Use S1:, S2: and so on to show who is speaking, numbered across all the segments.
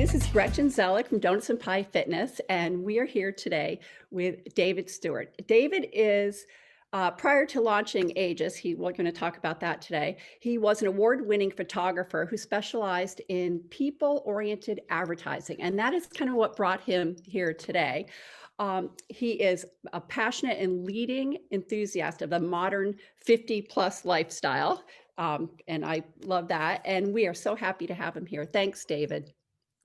S1: This is Gretchen Zellick from Donuts and Pie Fitness, and we are here today with David Stewart. David is, prior to launching Aegis, we're going to talk about that today. He was an award-winning photographer who specialized in people-oriented advertising, and that is kind of what brought him here today. He is a passionate and leading enthusiast of the modern 50-plus lifestyle, and I love that. And we are so happy to have him here. Thanks, David.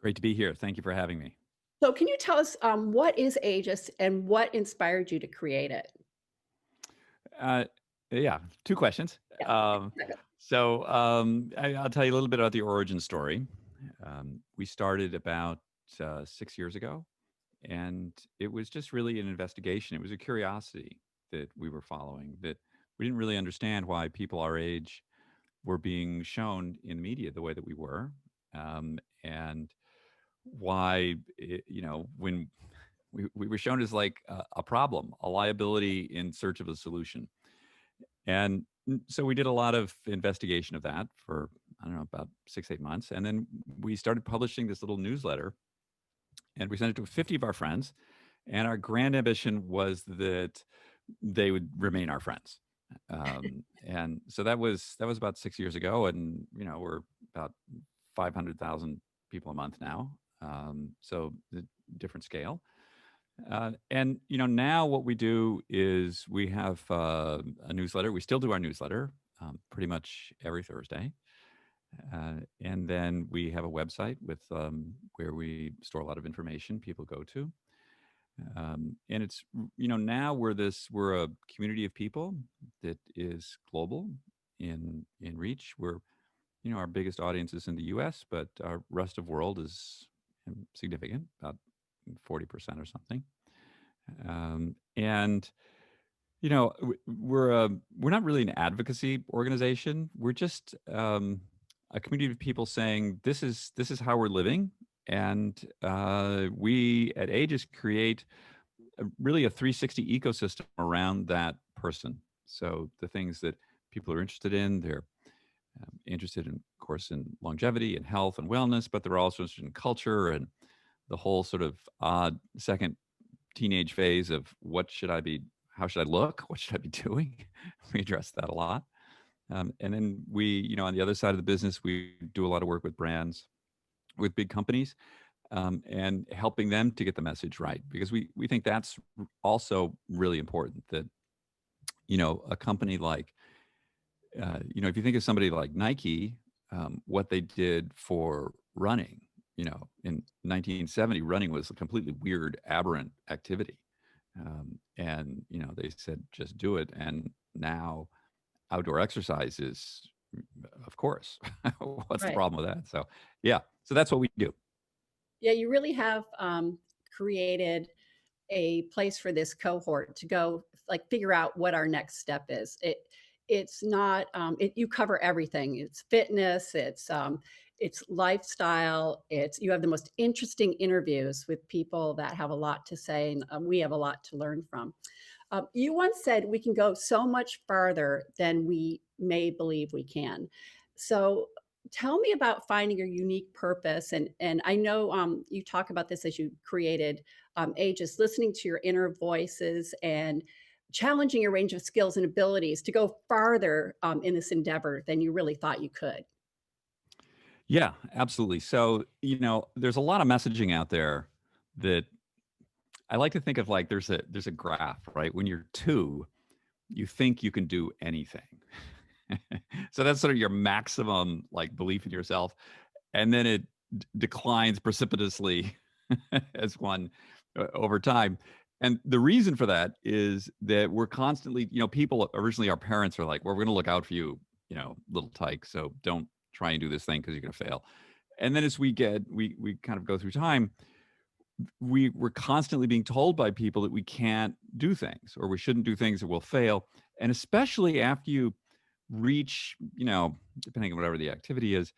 S2: Great to be here. Thank you for having me.
S1: So can you tell us what is Aegis and what inspired you to create it?
S2: Uh, yeah, two questions.
S1: Yeah.
S2: I'll tell you a little bit about the origin story. We started about 6 years ago, and it was just really an investigation. It was a curiosity that we were following, that we didn't really understand why people our age were being shown in the media the way that we were. And why, when we were shown as like a problem, a liability in search of a solution. And so we did a lot of investigation of that for, I don't know, about 6, 8 months. And then we started publishing this little newsletter, and we sent it to 50 of our friends. And our grand ambition was that they would remain our friends. And so that was about 6 years ago. And, we're about 500,000 people a month now. So the different scale. And now what we do is we have a newsletter. We still do our newsletter pretty much every Thursday, and then we have a website with where we store a lot of information people go to. And it's now we're a community of people that is global in reach. We're our biggest audience is in the U.S., but our rest of world is significant, about 40% or something. And we're not really an advocacy organization. We're just a community of people saying this is how we're living, and we at Aegis create really a 360 ecosystem around that person. So the things that people are interested in, they're interested in, of course, in longevity and health and wellness, but they're also interested in culture and the whole sort of odd second teenage phase of how should I look? What should I be doing? We address that a lot. And then we, on the other side of the business, we do a lot of work with brands, with big companies, and helping them to get the message right. Because we think that's also really important that, a company like, if you think of somebody like Nike, what they did for running, in 1970, running was a completely weird, aberrant activity. And, they said, just do it. And now outdoor exercise is, of course, what's the
S1: Right.
S2: problem with that? So, yeah, so that's what we do.
S1: Yeah, you really have created a place for this cohort to go, like, figure out what our next step is. It's not you cover everything. It's fitness, it's lifestyle, you have the most interesting interviews with people that have a lot to say, and we have a lot to learn from. You once said we can go so much farther than we may believe we can. So tell me about finding your unique purpose. And I know you talk about this as you created Aegis, listening to your inner voices and challenging your range of skills and abilities to go farther in this endeavor than you really thought you could.
S2: Yeah, absolutely. So, there's a lot of messaging out there that I like to think of like there's a graph, right? When you're two, you think you can do anything. So that's sort of your maximum like belief in yourself. And then it declines precipitously as one over time. And the reason for that is that we're constantly, people originally, our parents are like, well, we're going to look out for you, little tyke. So don't try and do this thing because you're going to fail. And then as we kind of go through time, we're constantly being told by people that we can't do things or we shouldn't do things or we'll fail. And especially after you reach, depending on whatever the activity is,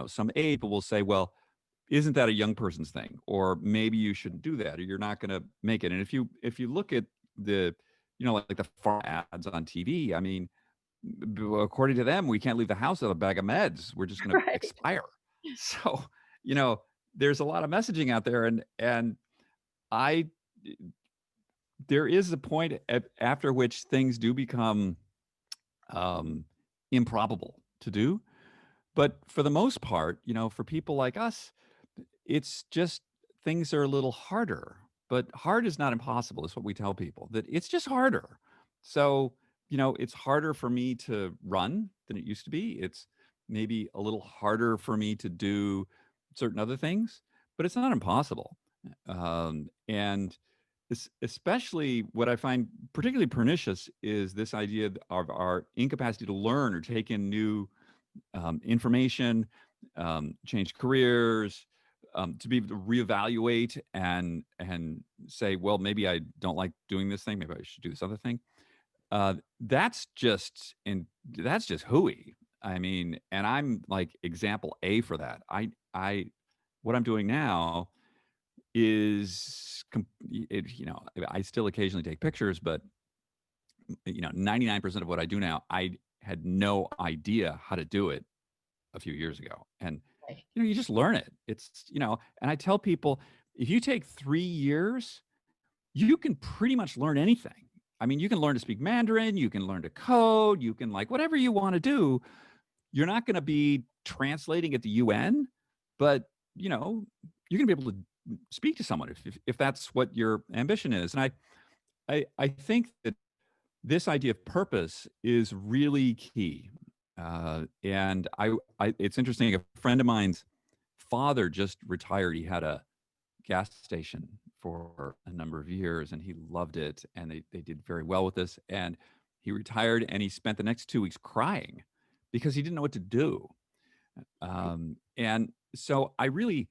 S2: some age people will say, well, isn't that a young person's thing? Or maybe you shouldn't do that, or you're not going to make it. And if you look at the, like the farm ads on TV, I mean, according to them, we can't leave the house with a bag of meds. We're just going to
S1: Right.
S2: expire. So you know, there's a lot of messaging out there, and I there is a point after which things do become um, improbable to do. But for the most part, for people like us, it's just things are a little harder. But hard is not impossible. Is what we tell people, that it's just harder. So, it's harder for me to run than it used to be. It's maybe a little harder for me to do certain other things, but it's not impossible. And especially what I find particularly pernicious is this idea of our incapacity to learn or take in new information, change careers, to be able to reevaluate and say, well, maybe I don't like doing this thing. Maybe I should do this other thing. That's just hooey. I mean, and I'm like example A for that. What I'm doing now is, I still occasionally take pictures, but 99% of what I do now, I had no idea how to do it a few years ago. And,
S1: Right.
S2: you just learn it. It's, and I tell people, if you take 3 years, you can pretty much learn anything. I mean, you can learn to speak Mandarin, you can learn to code, you can like whatever you want to do. You're not going to be translating at the UN, but, you're going to be able to speak to someone if that's what your ambition is. And I think that this idea of purpose is really key. And it's interesting. A friend of mine's father just retired. He had a gas station for a number of years, and he loved it. And they did very well with this. And he retired, and he spent the next 2 weeks crying because he didn't know what to do. And so I really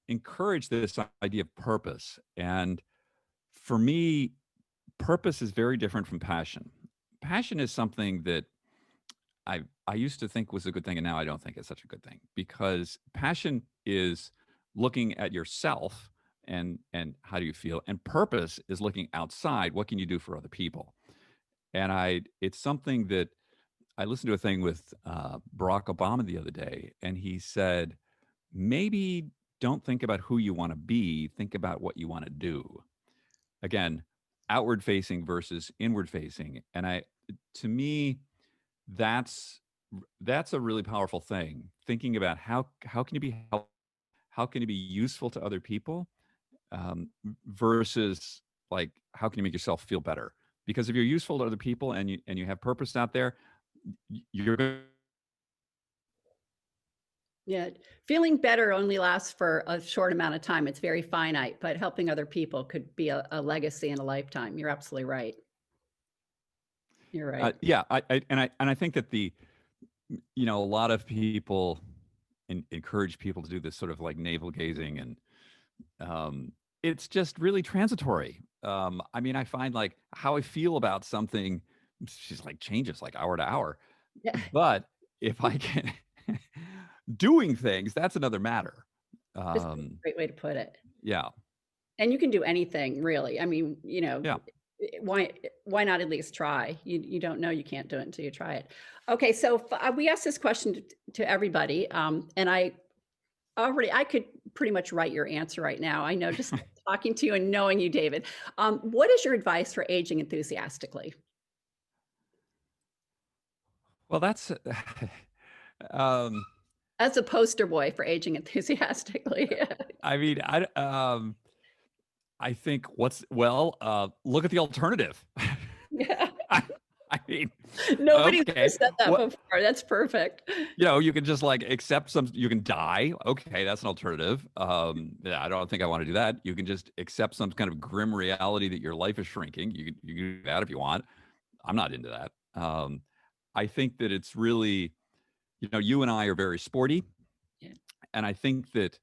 S2: encourage this idea of purpose. And for me, purpose is very different from passion. Passion is something that I used to think was a good thing, and now I don't think it's such a good thing, because passion is looking at yourself and how do you feel, and purpose is looking outside. What can you do for other people? And it's something that I listened to a thing with Barack Obama the other day, and he said, maybe don't think about who you want to be, think about what you want to do. Again, outward facing versus inward facing. And to me, that's a really powerful thing. Thinking about how can you be helpful, how can you be useful to other people, versus like how can you make yourself feel better? Because if you're useful to other people and you have purpose out there, you're going.
S1: Yeah. Feeling better only lasts for a short amount of time. It's very finite, but helping other people could be a legacy in a lifetime. You're absolutely right. You're right.
S2: Yeah, I think that a lot of people encourage people to do this sort of like navel gazing, and it's just really transitory. I mean, I find like how I feel about something, she's like changes like hour to hour.
S1: Yeah.
S2: But if I can doing things, that's another matter.
S1: That's a great way to put it.
S2: Yeah,
S1: And you can do anything really. I mean,
S2: yeah.
S1: why not at least try? You don't know you can't do it until you try it. Okay, so we asked this question to everybody, and I could pretty much write your answer right now. I know just talking to you and knowing you, David. What is your advice for aging enthusiastically?
S2: Well, that's um,
S1: As a poster boy for aging enthusiastically.
S2: I mean, I think look at the alternative.
S1: Yeah.
S2: I, I mean,
S1: Nobody's ever
S2: okay,
S1: said that
S2: what
S1: before. That's perfect.
S2: you can just like accept you can die. Okay, that's an alternative. Yeah, I don't think I want to do that. You can just accept some kind of grim reality that your life is shrinking. You can do that if you want. I'm not into that. I think that it's really, you and I are very sporty,
S1: Yeah.
S2: and I think that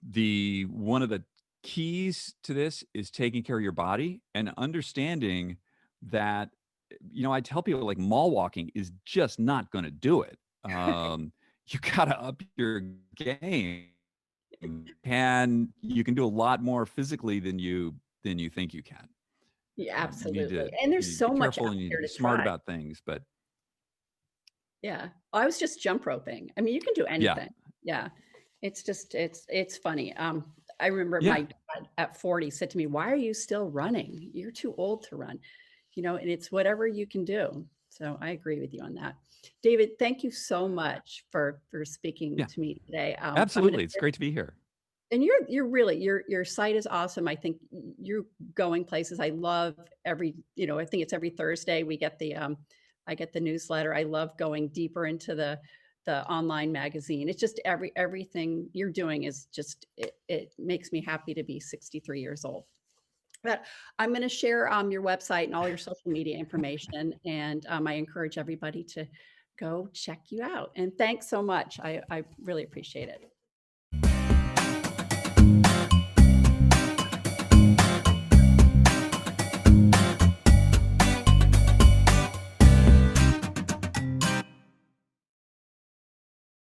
S2: the one of the keys to this is taking care of your body and understanding that, I tell people like mall walking is just not going to do it. You got to up your game, and you can do a lot more physically than you think you can.
S1: Yeah,
S2: You need
S1: absolutely.
S2: to
S1: And
S2: you
S1: there's
S2: need to be
S1: so much
S2: careful,
S1: out
S2: and you need to
S1: there
S2: be
S1: to
S2: smart
S1: try.
S2: about things. But
S1: Yeah. I was just jump roping. I mean, you can do
S2: yeah,
S1: anything. Yeah. It's just it's funny. I remember
S2: Yeah.
S1: my dad at 40 said to me, "Why are you still running? You're too old to run." And it's whatever you can do. So I agree with you on that. David, thank you so much for speaking
S2: Yeah.
S1: to me today. I'm gonna
S2: Absolutely. It's great to be here.
S1: and you're really your site is awesome. I think you're going places. I love I think it's every Thursday we get I get the newsletter. I love going deeper into the online magazine. It's just everything you're doing is just it makes me happy to be 63 years old. But I'm going to share your website and all your social media information, and I encourage everybody to go check you out. And thanks so much. I really appreciate it.